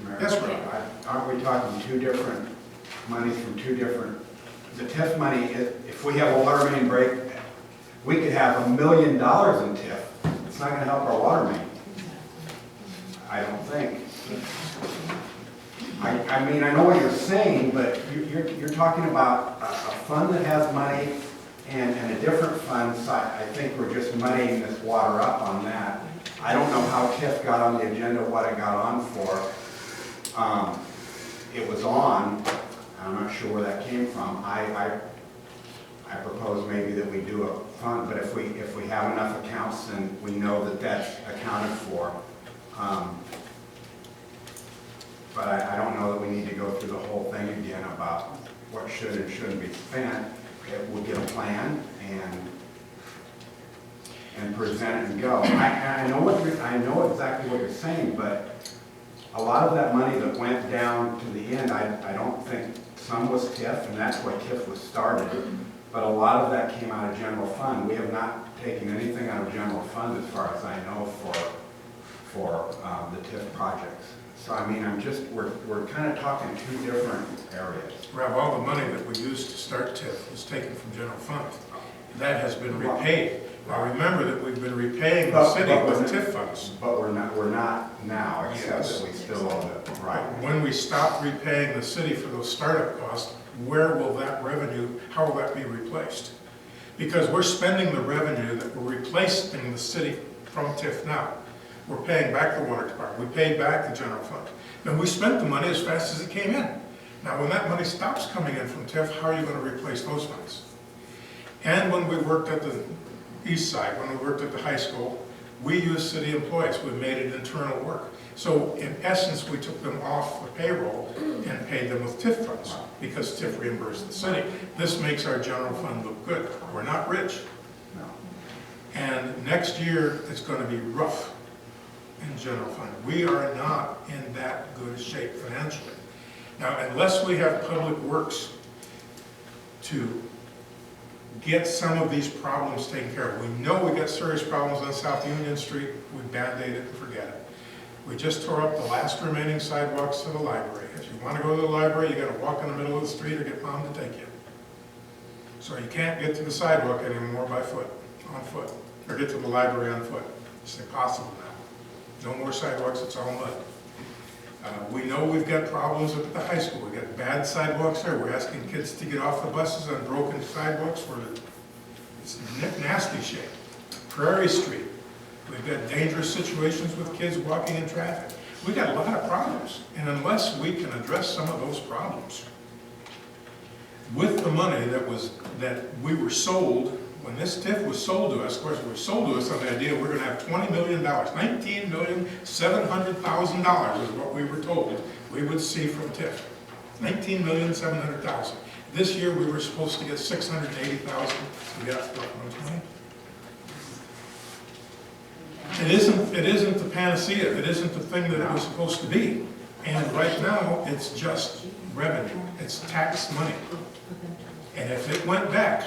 Mr. Mayor. Yes, Rob. Aren't we talking two different monies from two different, the TIF money, if we have a water main break, we could have $1 million in TIF. It's not gonna help our water main. I don't think. I mean, I know what you're saying, but you're talking about a fund that has money and a different fund, so I think we're just muddying this water up on that. I don't know how TIF got on the agenda, what it got on for. It was on, I'm not sure where that came from. I propose maybe that we do a fund, but if we have enough accounts, then we know that that's accounted for. But I don't know that we need to go through the whole thing again about what should and shouldn't be spent. We'll get a plan and present it and go. I know exactly what you're saying, but a lot of that money that went down to the end, I don't think, some was TIF, and that's why TIF was started, but a lot of that came out of general fund. We have not taken anything out of general fund as far as I know for the TIF projects. So I mean, we're kind of talking two different areas. Rob, all the money that we used to start TIF was taken from general fund. That has been repaid. Now remember that we've been repaying the city with TIF funds. But we're not now, except that we still owe it, right? When we stop repaying the city for those startup costs, where will that revenue, how will that be replaced? Because we're spending the revenue that we're replacing the city from TIF now. We're paying back the water department, we paid back the general fund. And we spent the money as fast as it came in. Now when that money stops coming in from TIF, how are you going to replace those funds? And when we worked at the east side, when we worked at the high school, we used city employees, we made it internal work. So in essence, we took them off the payroll and paid them with TIF funds because TIF reimbursed the city. This makes our general fund look good. We're not rich. No. And next year, it's going to be rough in general fund. We are not in that good shape financially. Now, unless we have public works to get some of these problems taken care of. We know we got serious problems on South Union Street. We band-aid it and forget it. We just tore up the last remaining sidewalks to the library. If you want to go to the library, you got to walk in the middle of the street or get mom to take you. So you can't get to the sidewalk anymore on foot, or get to the library on foot. It's impossible now. No more sidewalks, it's all mud. We know we've got problems at the high school. We've got bad sidewalks there. We're asking kids to get off the buses on broken sidewalks where it's nasty shape. Prairie Street, we've got dangerous situations with kids walking in traffic. We've got a lot of problems, and unless we can address some of those problems, with the money that we were sold, when this TIF was sold to us, of course, it was sold to us on the idea we're going to have $20 million, $19,700,000 is what we were told we would see from TIF. $19,700,000. This year we were supposed to get $680,000. We got what, 120? It isn't the panacea. It isn't the thing that it was supposed to be. And right now it's just revenue. It's tax money. And if it went back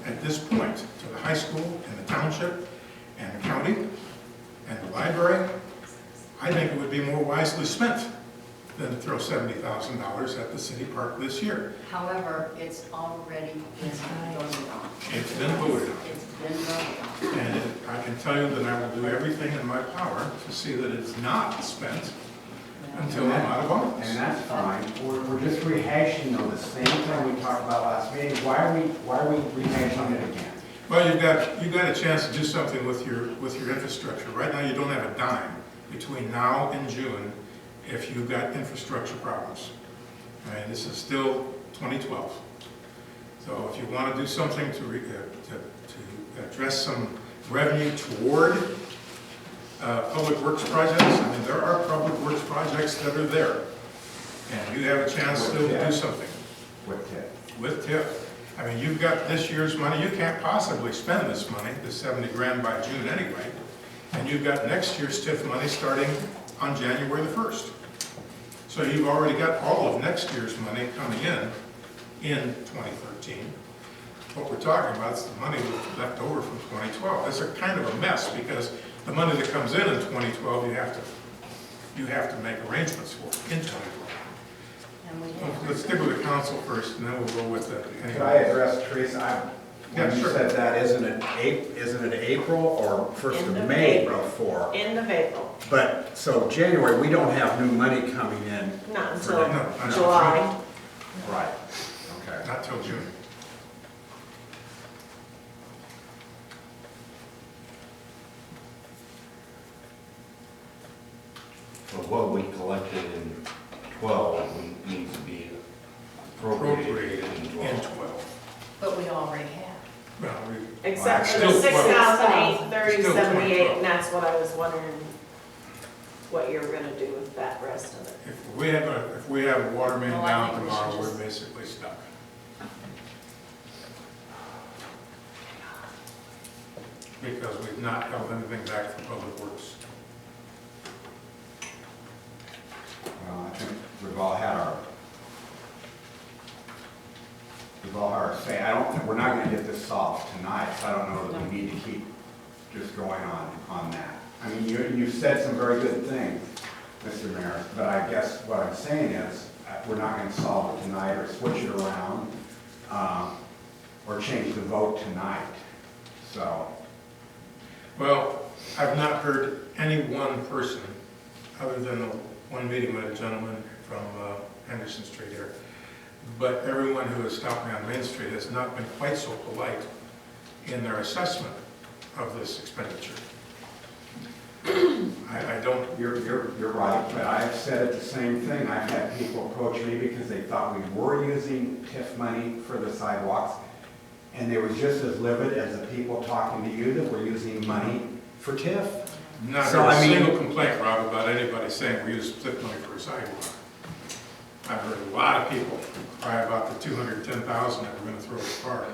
at this point to the high school and the township and the county and the library, I think it would be more wisely spent than to throw $70,000 at the city park this year. However, it's already been voted on. It's been voted on. It's been voted on. And I can tell you that I will do everything in my power to see that it's not spent until I'm out of office. And that's fine. We're just rehashing though the same thing we talked about last meeting. Why are we rehashing it again? Well, you've got a chance to do something with your infrastructure. Right now, you don't have a dime between now and June if you've got infrastructure problems. All right, this is still 2012. So if you want to do something to address some revenue toward public works projects, I mean, there are public works projects that are there. And you have a chance still to do something. With TIF. With TIF. I mean, you've got this year's money. You can't possibly spend this money, the 70 grand by June anyway. And you've got next year's TIF money starting on January the 1st. So you've already got all of next year's money coming in 2013. What we're talking about is the money left over from 2012. It's a kind of a mess because the money that comes in 2012, you have to make arrangements for in 2012. And we have. Let's stick with the council first, and then we'll go with the. Could I address Teresa? When Yeah, you sure. said that, isn't it April or first End of of May April. before? End of April, But, so January, we don't have new money coming in. not For until No, not July. Right, okay. Not till June. So what we collected in 12 needs to be appropriated Appropriated in in 12. 12. But we already have. Well, Except for the Still 6,830, Still 78, 12. and that's what I was wondering what you're gonna do with that rest of it. if we have a water main Well, I down think we tomorrow, should we're just- basically stuck. Because we've not held anything back from Public Works. Well, I think we've all had our say. I don't think, we're not gonna get this solved tonight, so I don't know that we need to keep just going on that. I mean, you said some very good things, Mr. Mayor, but I guess what I'm saying is, we're not gonna solve it tonight or switch it around, or change the vote tonight, so. Well, I've not heard any one person, other than the one meeting with a gentleman from Henderson Street here, but everyone who has stopped me on Main Street has not been quite so polite in their assessment of this expenditure. I don't, You're right, but I've said it the same thing. I've had people approach me because they thought we were using TIF money for the sidewalks, and they were just as livid as the people talking to you that we're using money for TIF. not So, heard a I mean- single complaint, Rob, about anybody saying we use TIF money for a sidewalk. I've heard a lot of people cry about the $210,000 that we're gonna throw at the park.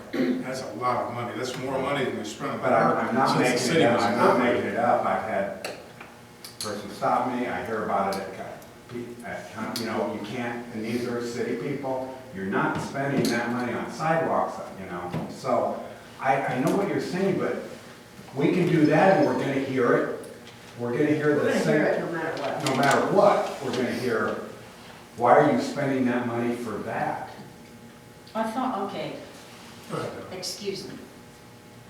That's a lot of money. That's more money than we spent on the But I'm not park since the making city it up. was I'm not incorporated. making it up. I've had a person stop me. I hear about it at, you know, you can't, and these are city people. You're not spending that money on sidewalks, you know. So I know what you're saying, but we can do that and we're gonna hear it. We're gonna hear We're the gonna same. hear it no matter what. No matter what, we're gonna hear, why are you spending that money for that? I thought, okay, Go ahead, Deb. excuse me.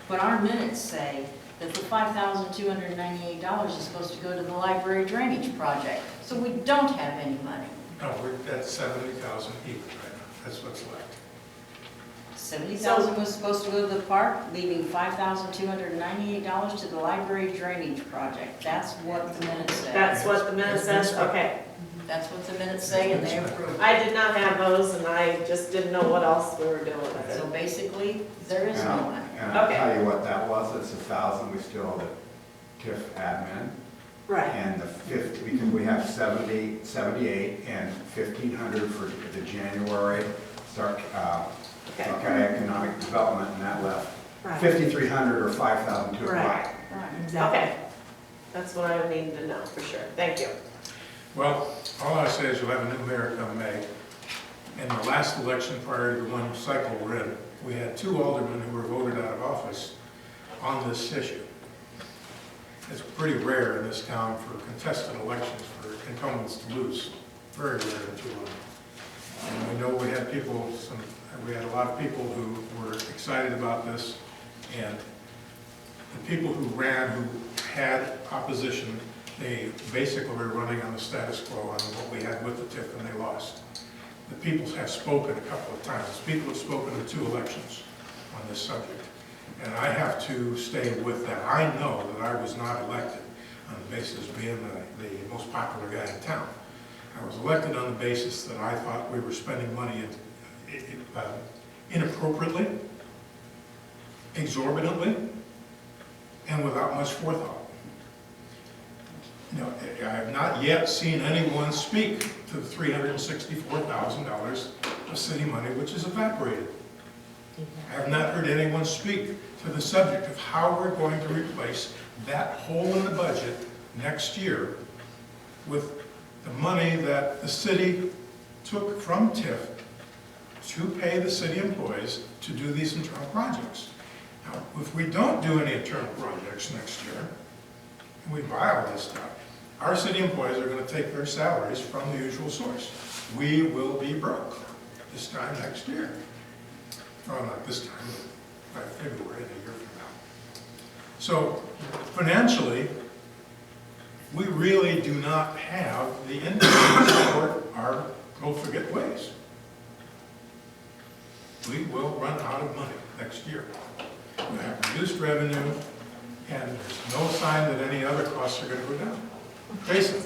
But our minutes say that the $5,298 is supposed to go to the library drainage project. So we don't have any money. No, we're at 70,000 even right now. That's what's left. 70,000 was supposed to go to the park, leaving $5,298 to the library drainage project. That's what the minutes say. That's what the minute says, okay. That's what the minutes say, and they approve. I did not have those, and I just didn't know what else we were doing with So it. basically, there is no money. And I'll Okay. tell you what that was, it's 1,000, we still owe the TIF admin. Right. And the 50, because we have 70, 78, and 1,500 for the January, start, Okay. economic development, and that left Right. 5,300 or 5,000 to Right. apply. Right. Okay. That's what I needed to know, for sure. Thank you. Well, all I say is you'll have a new mayor come May. In the last election prior to the one cycle we're in, we had 2 aldermen who were voted out of office on this issue. It's pretty rare in this town for contested elections for incumbents to lose. Very rare in Toulon. And we know we had a lot of people who were excited about this, and the people who ran, who had opposition, they basically were running on the status quo on what we had with the TIF, and they lost. The people have spoken a couple of times. People have spoken in 2 elections on this subject. And I have to stay with that. I know that I was not elected on the basis of being the most popular guy in town. I was elected on the basis that I thought we were spending money inappropriately, exorbitantly, and without much forethought. You know, I have not yet seen anyone speak to the $364,000 of city money which is evaporated. I have not heard anyone speak to the subject of how we're going to replace that hole in the budget next year with the money that the city took from TIF to pay the city employees to do these internal projects. Now, if we don't do any internal projects next year, and we buy all this stuff, our city employees are gonna take their salaries from the usual source. We will be broke this time next year. Well, not this time, but by February, a year from now. So financially, we really do not have the income to support our go forget ways. We will run out of money next year. We have reduced revenue, and there's no sign that any other costs are gonna go down. Jason?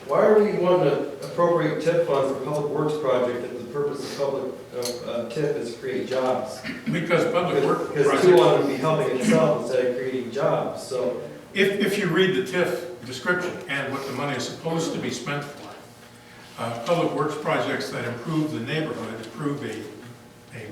Why are we wanting to appropriate TIP funds for public works project if the purpose of TIP is to create jobs? Because public work Because projects, Toulon would be helping itself instead of creating jobs, so. if you read the TIF description and what the money is supposed to be spent for, public works projects that improve the neighborhood, improve a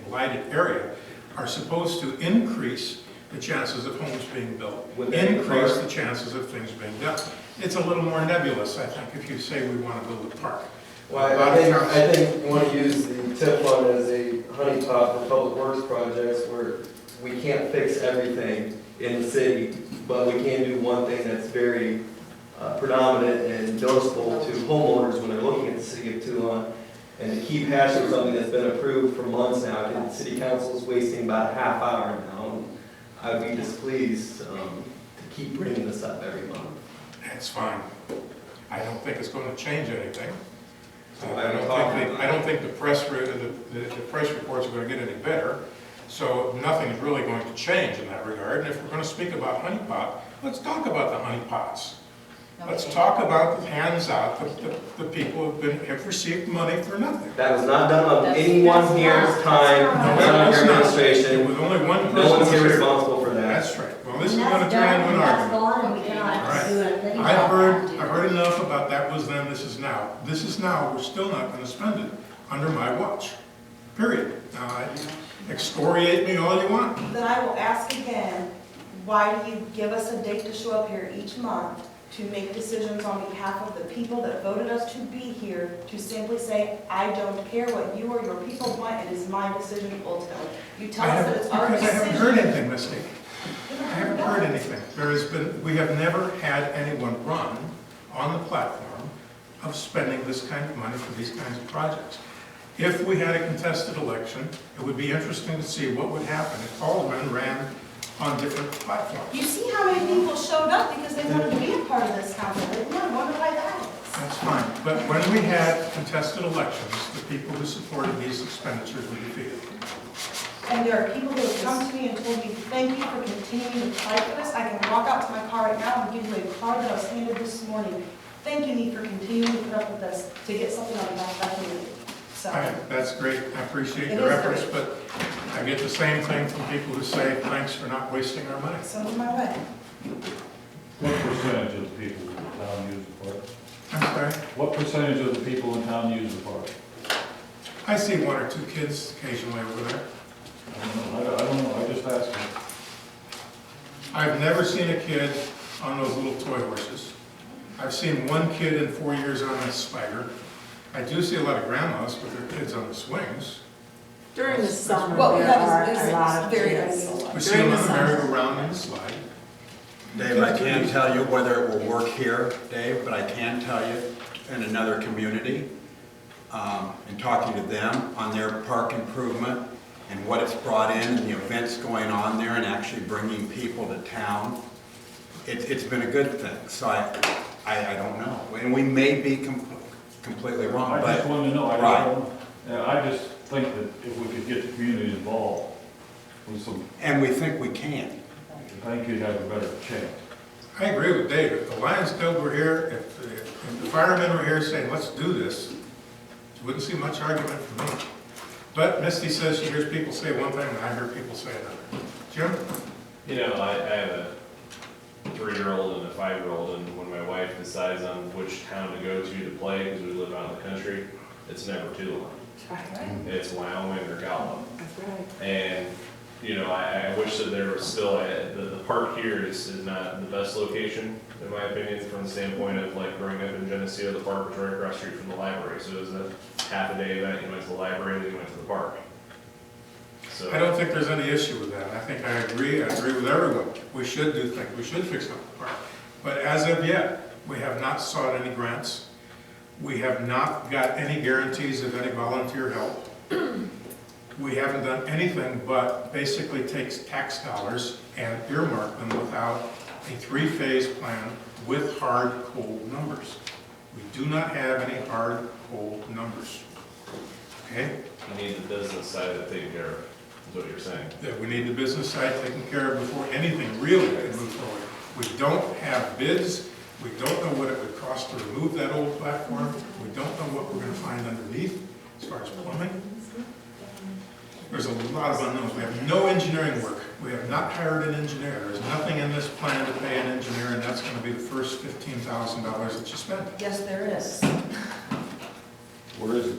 blighted area, are supposed to increase the chances of homes being built, Would that increase require- the chances of things being done. It's a little more nebulous, I think, if you say we want to build a park. Well, A lot of towns- I think you want to use the TIP fund as a honeypot for public works projects where we can't fix everything in the city, but we can do one thing that's very predominant and noticeable to homeowners when they're looking at the city of Toulon. And to keep hashing something that's been approved for months now, I think the city council is wasting about a half hour now. And I would be displeased to keep bringing this up every month. That's fine. I don't think it's going to change anything. I I don't think the press reports are going to get any better. So nothing's really going to change in that regard. And if we're going to speak about honeypot, let's talk about the honeypots. Let's Okay. talk about the hands out, the people have received money for nothing. That was not done on That's- anyone that's here's not- time, that's not on It's your not. It administration. was only one person. No one's was here here. responsible for that. That's right. Well, this is And going to that's turn done, into an and that's argument. gone, and we cannot Right. do anything I've about heard, that. I've heard enough about that was then, this is now. This is now, we're still not going to spend it under my watch, period. Now, excoriate me all you want. Then I will ask again, why do you give us a date to show up here each month to make decisions on behalf of the people that voted us to be here, to simply say, I don't care what you or your people want, it is my decision ultimately. You tell us that it's our Because I haven't heard decision. anything, Misty. I haven't heard anything. There has been, we have never had anyone run on the platform of spending this kind of money for these kinds of projects. If we had a contested election, it would be interesting to see what would happen if aldermen ran on different platforms. You see how many people showed up because they wanted to be a part of this council. I wonder why that is. That's fine, but when we had contested elections, the people who supported these expenditures were defeated. And there are people who have come to me and told me, thank you for continuing to fight for this. I can walk out to my car right now and give you a card that I was handed this morning. Thank you, Nate, for continuing to put up with us to get something on behalf of that community. So, That's great, I appreciate It your is efforts, great. but I get the same thing from people who say, thanks for not wasting our money. send it my way. What percentage of the people in town use the park? I'm sorry? What percentage of the people in town use the park? I see one or two kids occasionally over there. I don't know, I just asked. I've never seen a kid on those little toy horses. I've seen one kid in 4 years on a spider. I do see a lot of grandmas with their kids on the swings. During the summer, Well, there that are is a lot of very kids. unusual. We see them During on the the summer. merry-go-round and the slide. Dave, I can't tell you whether it will work here, Dave, but I can tell you in another community, in talking to them on their park improvement and what it's brought in and the events going on there and actually bringing people to town, it's been a good thing. So I don't know. And we may be completely wrong, I but just wanted to know, I Right. don't know. Yeah, I just think that if we could get the community involved with some, and we think we can. I think you'd have a better chance. I agree with Dave. If the Lions Club were here, if the firemen were here saying, let's do this, you wouldn't see much argument from me. But Misty says she hears people say one thing and I hear people say another. Jim? You know, I have a 3-year-old and a 5-year-old, and when my wife decides on which town to go to play, because we live out in the country, it's never Toulon. It's Wyoming or Gallup. That's right. And, you know, I wish that there was still, the park here is not the best location, in my opinion, from the standpoint of like growing up in Geneseo, the park was right across the street from the library. So it was a half-a-day event, you went to the library, then you went to the park. So I don't think there's any issue with that. I think I agree with everyone. We should do things, we should fix up the park. But as of yet, We have not sought any grants. We have not got any guarantees of any volunteer help. We haven't done anything but basically takes tax dollars and earmark them without a three-phase plan with hard, cold numbers. We do not have any hard, cold numbers. Okay? You need the business side of it taken care of, is what you're saying. That we need the business side taken care of before anything really can move forward. We don't have bids. We don't know what it would cost to remove that old platform. We don't know what we're going to find underneath as far as plumbing. There's a lot of unknowns. We have no engineering work. We have not hired an engineer. There's nothing in this plan to pay an engineer, and that's going to be the first $15,000 that you spend. Yes, there is. Where is it?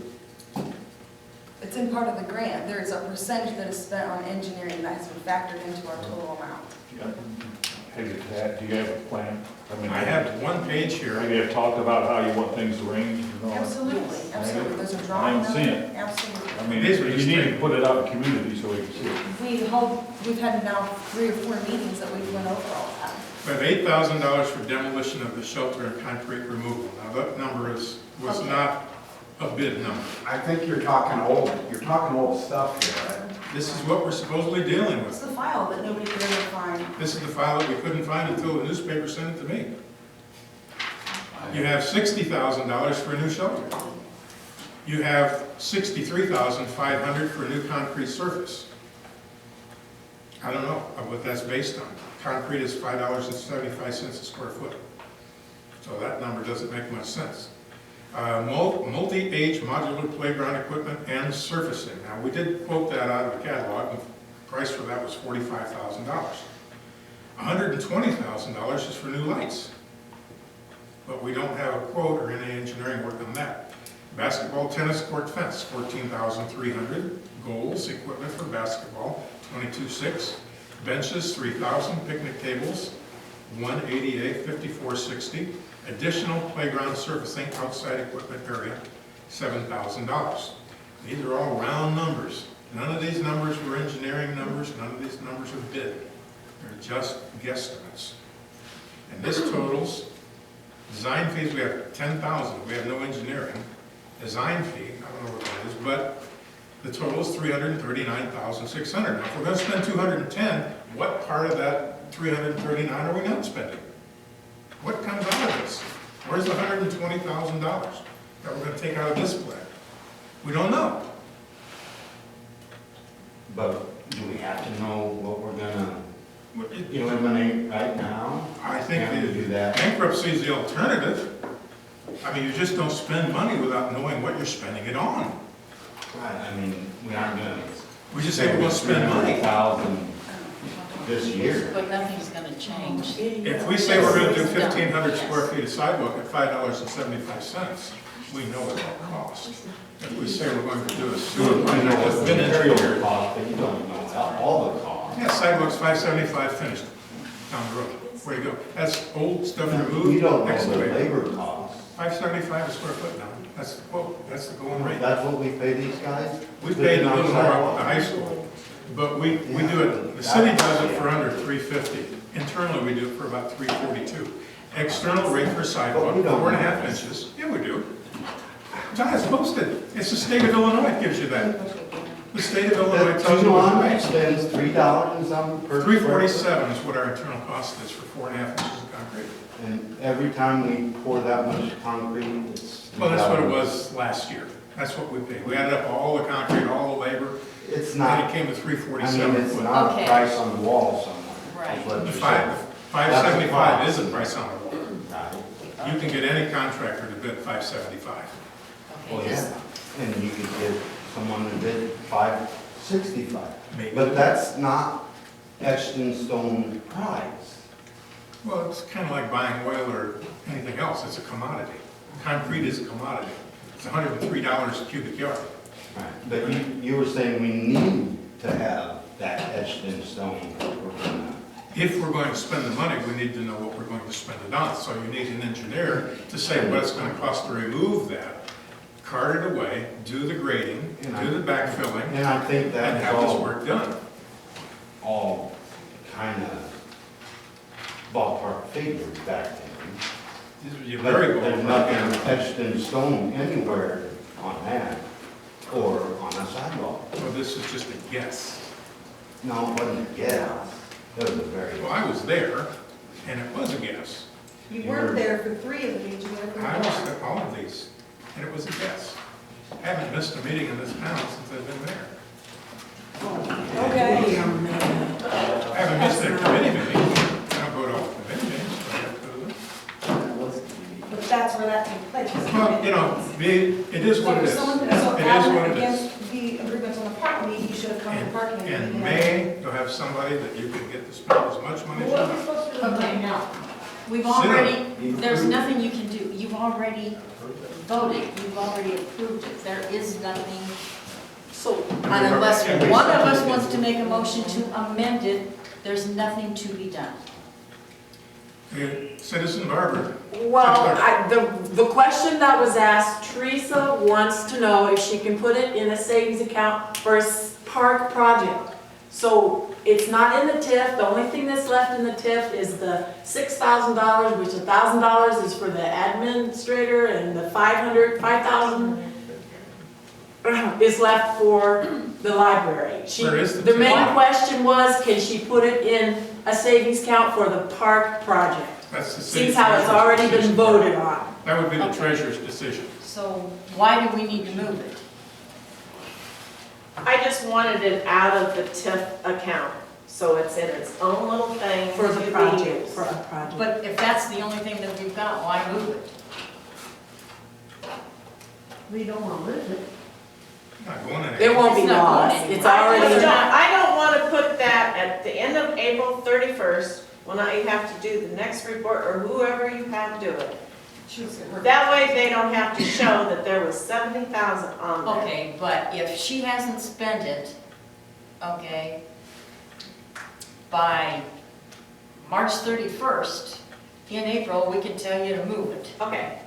It's in part of the grant. There is a percentage that is spent on engineering that has been factored into our total amount. Do you have a plan? mean, I have one page here. Maybe have talked about how you want things arranged and all. Absolutely, absolutely. There's a drawing of seen it. it. Absolutely. I mean, These are you just need to things- put it out in community so we can see it. We've had now 3 or 4 meetings that we've went over all that. We have $8,000 for demolition of the shelter and concrete removal. Now, that number was Okay. not a bid number. I think you're talking old stuff here. This is what we're supposedly dealing It's with. the file that nobody could ever find. This is the file that we couldn't find until the newspaper sent it to me. You have $60,000 for a new shelter. You have $63,500 for a new concrete surface. I don't know what that's based on. Concrete is $5.75 a square foot. So that number doesn't make much sense. Multi-age modular playground equipment and surfacing. Now, we did quote that out of the catalog. The price for that was $45,000. $120,000 is for new lights. But we don't have a quote or any engineering work on that. Basketball tennis court fence, $14,300. Goals, equipment for basketball, $22,600. Benches, $3,000. Picnic tables, $188, $54.60. Additional playground surfacing outside equipment area, $7,000. These are all round numbers. None of these numbers were engineering numbers. None of these numbers are bid. They're just guesstimates. And this totals design fees. We have $10,000. We have no engineering. Design fee, I don't know what that is, but the total is $339,600. Now, if we're going to spend $210, what part of that $339 are we not spending? What comes out of this? Where's the $120,000 that we're going to take out of this plan? We don't know. But do we have to know what we're gonna eliminate right now? I think Can we do that? bankruptcy is the alternative. I mean, you just don't spend money without knowing what you're spending it on. Right, I mean, we aren't gonna. We just say we're going to spend money. $300,000 this year. But nothing's gonna change. If we say we're going to do 1,500 square feet of sidewalk at $5.75, we know what that costs. If we say we're going to do a sewer You project know that's what the been material engineered. cost, but you don't know all the costs. Yeah, sidewalk's $5.75 finished down the road. Where you go? That's old stuff removed. You don't know the excavated. labor costs. $5.75 a square foot now. That's the quote. That's the going rate. That's what we pay these guys? We paid a little more at the high school, but we do it, the city does it for under $350. Internally, we do it for about $342. External rate for sidewalk, 4.5 inches. Yeah, we do. John, it's posted. It's the state of Illinois that gives you that. The state of Illinois tells you what to pay. Spends $3 and something per. $347 is what our internal cost is for 4.5 inches of concrete. And every time we pour that much concrete, it's. Well, that's what it was last year. That's what we paid. We added up all the concrete, all the labor, It's and not, it came to I mean, $347. it's not a Okay. price on the wall somewhere. Right. is what The you're $575 That's is the a price on the wall. saying. Right. You can get any contractor to bid $575. Well, Okay, just- yeah, and you could get someone to bid $565. Maybe. But that's not etched in stone price. Well, it's kind of like buying oil or anything else. It's a commodity. Concrete is a commodity. It's $103 a cubic yard. Right. But you were saying we need to have that etched in stone. If we're going to spend the money, we need to know what we're going to spend it on. So you need an engineer to say what it's going to cost to remove that, cart it away, do the grading, do the backfilling, And I think and that's have this all, work done. all kind of ballpark figures back then. You're But very there's well. nothing etched in stone anywhere on that, or on a sidewalk. Well, this is just a guess. No, it wasn't a guess. It was a very, Well, I was there, and it was a guess. You weren't there for 3 of the meetings, you were there for I was 1. at all of these, and it was a guess. I haven't missed a meeting in this town since I've been there. Okay. I haven't missed a committee meeting. I don't go to all committee meetings, but I have to go to them. But that's where that takes place. is Well, you know, it is what it is. So It for someone who's so is what adamant it is. against the improvements on the park meet, you should have come to the parking meeting. In May, you'll have somebody that you can get to spend as much money as you What are we want. supposed to do Okay, now? We've Sit down. already, there's nothing you can do. You've already voted, you've already approved it. There is nothing, So, and unless one of us wants to make a motion to amend it, there's nothing to be done. Citizen Barber, Well, the question that was asked, Teresa wants to know if she can put it in a savings account for a park project. So it's not in the TIF, the only thing that's left in the TIF is the $6,000, which $1,000 is for the administrator, and the $5,000 is left for the library. Where is the The main TIF? question was, can she put it in a savings account for the park project? that's the city. Seems how it's treasurer's already been decision. voted on. That would be the Okay. treasurer's decision. So why do we need to move it? I just wanted it out of the TIF account, so it's in its own little thing For to the be project, used. for a project. But if that's the only thing that we've got, why move it? We don't want to lose it. Not going anywhere. It won't be It's not going lost, anywhere. it's I already, don't want to put that at the end of April 31st, when I have to do the next report, or whoever you have do it. That way, they don't have to show that there was 70,000 on there. Okay, but if she hasn't spent it, okay, by March 31st, in April, we can tell you to move it. Okay.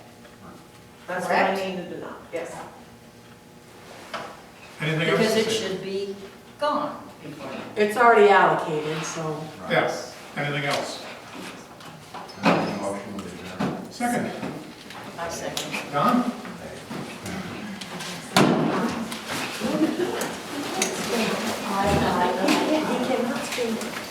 That's what I Correct? needed to know, yes. Anything else? Because to it say? should be gone before. it's already allocated, so. Yes, anything else? Motion with adjournment. Second, I second. Don? You cannot scream.